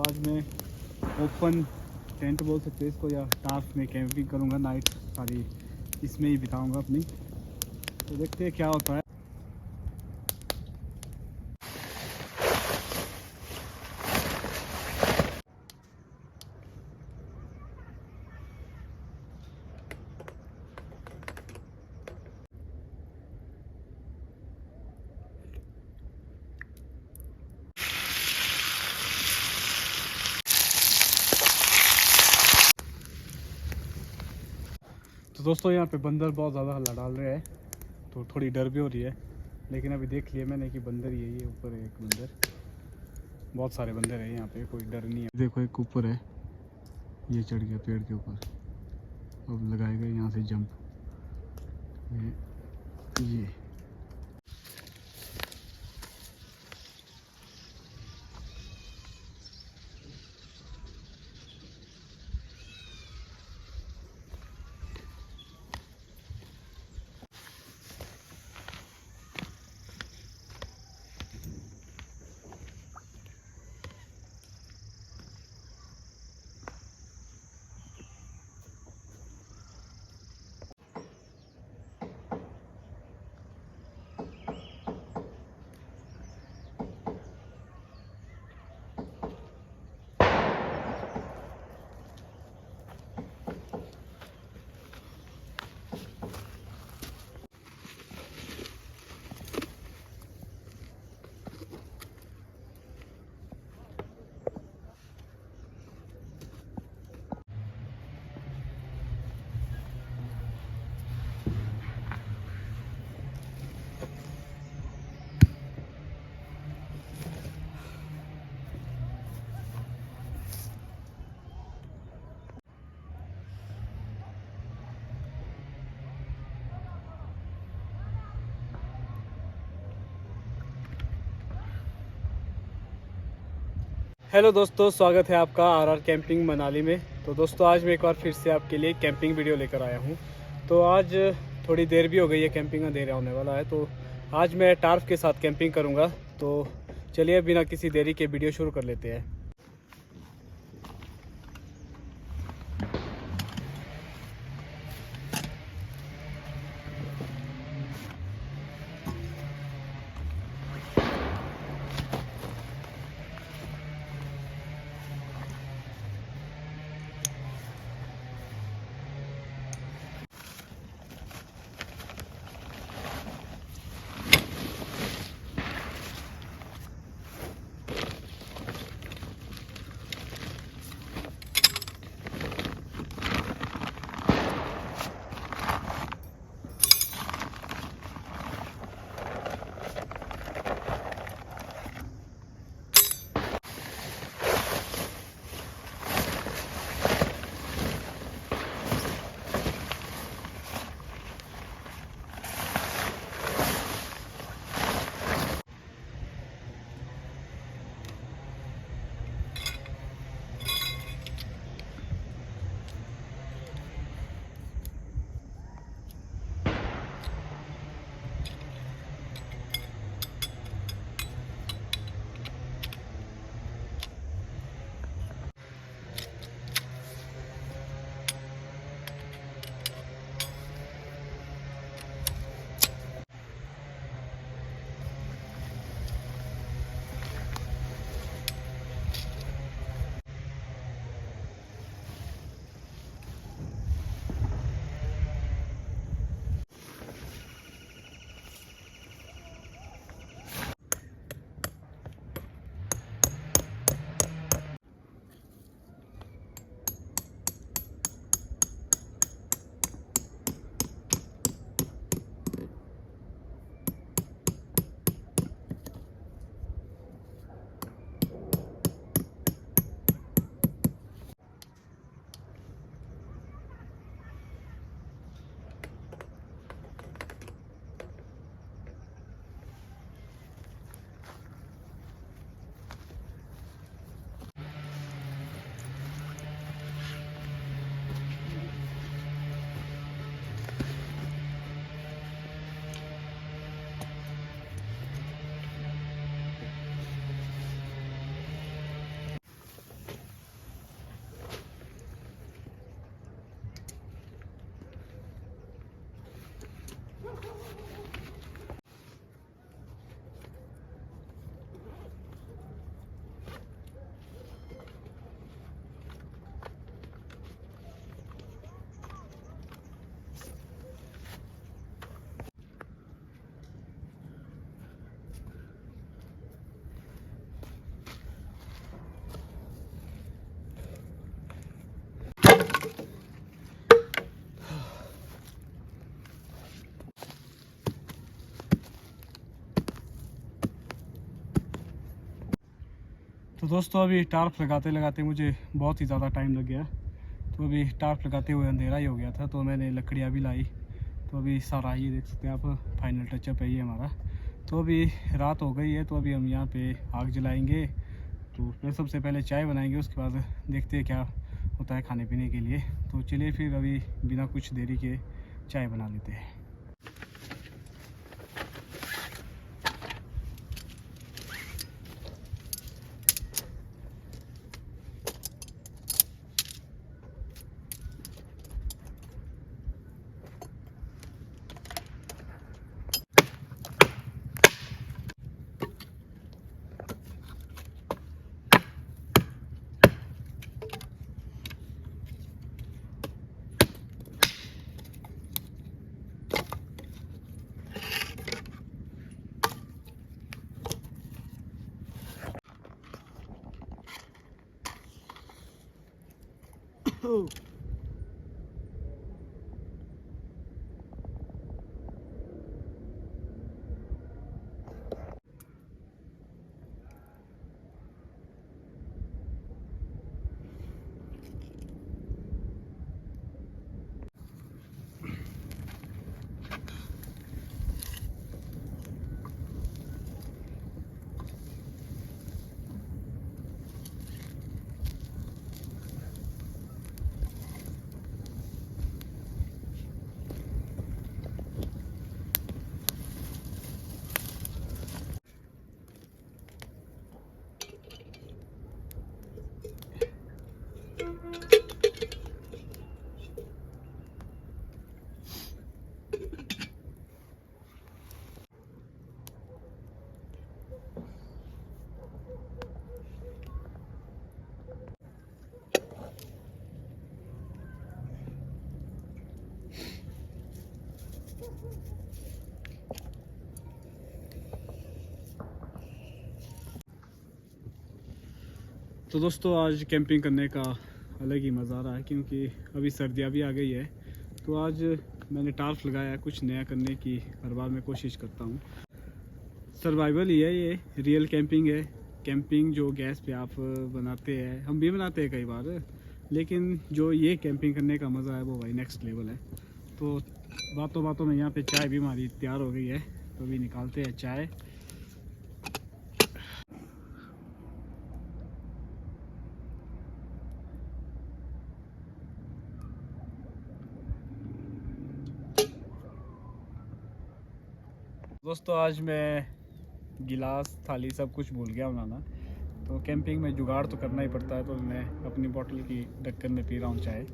आज मैं open tent बोल सकते हैं इसको या टार्फ में कैंपिंग करूँगा। नाइट सारी इसमें ही बिताऊँगा अपनी। तो देखते हैं क्या होता है। तो दोस्तों यहाँ पे बंदर बहुत ज़्यादा हल्ला डाल रहे हैं, तो थोड़ी डर भी हो रही है। लेकिन अभी देख लिया मैंने कि बंदर ही है, ये ऊपर है एक बंदर। बहुत सारे बंदर है यहाँ पे, कोई डर नहीं है। देखो एक ऊपर है, ये चढ़ गया पेड़ के ऊपर। अब लगाएगा यहाँ से जंप। ये हेलो दोस्तों, स्वागत है आपका आरआर कैंपिंग मनाली में। तो दोस्तों आज मैं एक बार फिर से आपके लिए कैंपिंग वीडियो लेकर आया हूं। तो आज थोड़ी देर भी हो गई है, कैंपिंग का देर होने वाला है। तो आज मैं टार्फ के साथ कैंपिंग करूंगा। तो चलिए बिना किसी देरी के वीडियो शुरू कर लेते हैं। तो दोस्तों अभी टार्प लगाते लगाते मुझे बहुत ही ज़्यादा टाइम लग गया। तो अभी टार्प लगाते हुए अंधेरा ही हो गया था, तो मैंने लकड़ियाँ भी लाई। तो अभी सारा ये देख सकते हैं आप, फाइनल टचअप है ये हमारा। तो अभी रात हो गई है, तो अभी हम यहाँ पे आग जलाएंगे। तो फिर सबसे पहले चाय बनाएंगे, उसके बाद देखते हैं क्या होता है खाने पीने के लिए। तो चलिए फिर अभी बिना कुछ देरी के चाय बना लेते हैं। तो दोस्तों आज कैंपिंग करने का अलग ही मज़ा आ रहा है, क्योंकि अभी सर्दियाँ भी आ गई है। तो आज मैंने टार्प लगाया है, कुछ नया करने की हर बार मैं कोशिश करता हूँ। सर्वाइवल ही है ये, रियल कैंपिंग है। कैंपिंग जो गैस पे आप बनाते हैं, हम भी बनाते हैं कई बार, लेकिन जो ये कैंपिंग करने का मज़ा है वो भाई नेक्स्ट लेवल है। तो बातों बातों में यहाँ पे चाय भी हमारी तैयार हो गई है, तो अभी निकालते हैं चाय। दोस्तों आज मैं गिलास थाली सब कुछ भूल गया बनाना। तो कैंपिंग में जुगाड़ तो करना ही पड़ता है, तो मैं अपनी बोतल की ढक्कन में पी रहा हूँ चाय।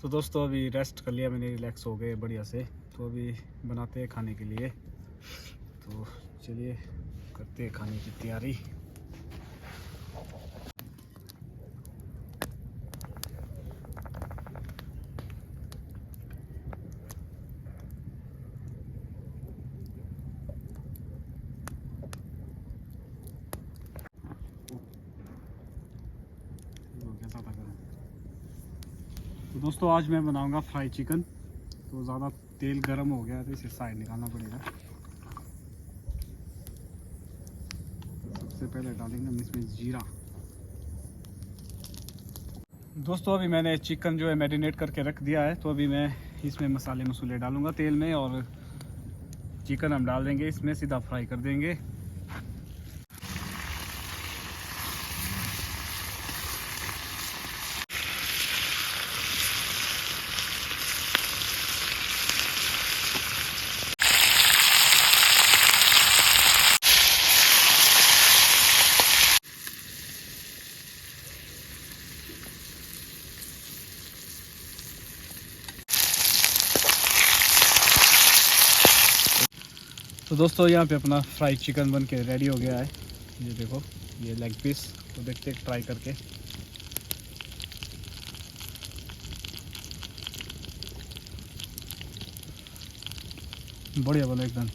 तो दोस्तों अभी रेस्ट कर लिया मैंने, रिलैक्स हो गए बढ़िया से। तो अभी बनाते हैं खाने के लिए। तो चलिए करते हैं खाने की तैयारी। तो दोस्तों आज मैं बनाऊंगा फ्राई चिकन। तो ज़्यादा तेल गर्म हो गया, तो इसे साइड निकालना पड़ेगा। सबसे पहले डालेंगे हम इसमें जीरा। दोस्तों अभी मैंने चिकन जो है मैरिनेट करके रख दिया है, तो अभी मैं इसमें मसाले मसूले डालूंगा तेल में, और चिकन हम डाल देंगे इसमें, सीधा फ्राई कर देंगे। तो दोस्तों यहाँ पे अपना फ्राइड चिकन बन के रेडी हो गया है। ये देखो, ये लेग पीस, तो देखते हैं ट्राई करके। बढ़िया बना, एकदम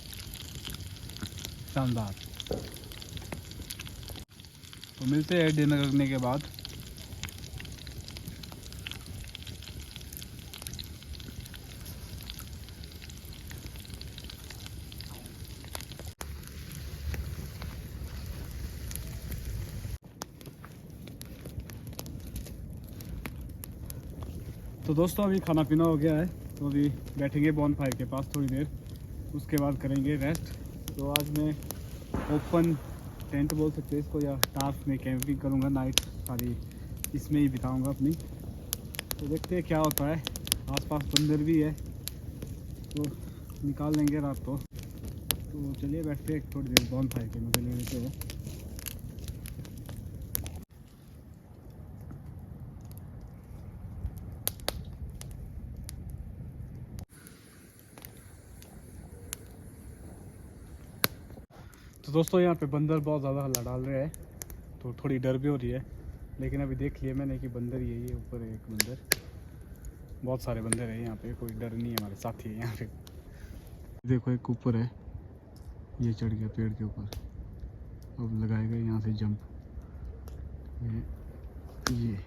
शानदार। तो मिलते हैं डिनर करने के बाद। तो दोस्तों अभी खाना पीना हो गया है, तो अभी बैठेंगे बॉन फायर के पास थोड़ी देर, उसके बाद करेंगे रेस्ट। तो आज मैं ओपन टेंट बोल सकते हैं इसको, या टार्फ में कैंपिंग करूँगा। नाइट सारी इसमें ही बिताऊँगा अपनी। तो देखते हैं क्या होता है। आसपास बंदर भी है, तो निकाल लेंगे रात को। तो चलिए बैठते हैं थोड़ी देर बॉन फायर के मजे ले लेते हैं। तो दोस्तों यहाँ पे बंदर बहुत ज़्यादा हल्ला डाल रहे हैं, तो थोड़ी डर भी हो रही है। लेकिन अभी देख लिया मैंने कि बंदर ही है, ये ऊपर है एक बंदर। बहुत सारे बंदर हैं यहाँ पे, कोई डर नहीं है, हमारे साथी है यहाँ पे। देखो एक ऊपर है, ये चढ़ गया पेड़ के ऊपर, अब लगाएगा यहाँ से जंप। ये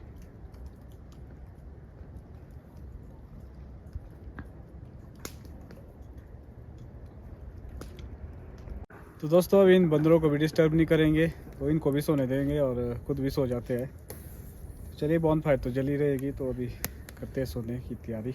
तो दोस्तों अब इन बंदरों को भी डिस्टर्ब नहीं करेंगे, तो इनको भी सोने देंगे और खुद भी सो जाते हैं। चलिए बॉन फायर तो जली रहेगी, तो अभी करते हैं सोने की तैयारी।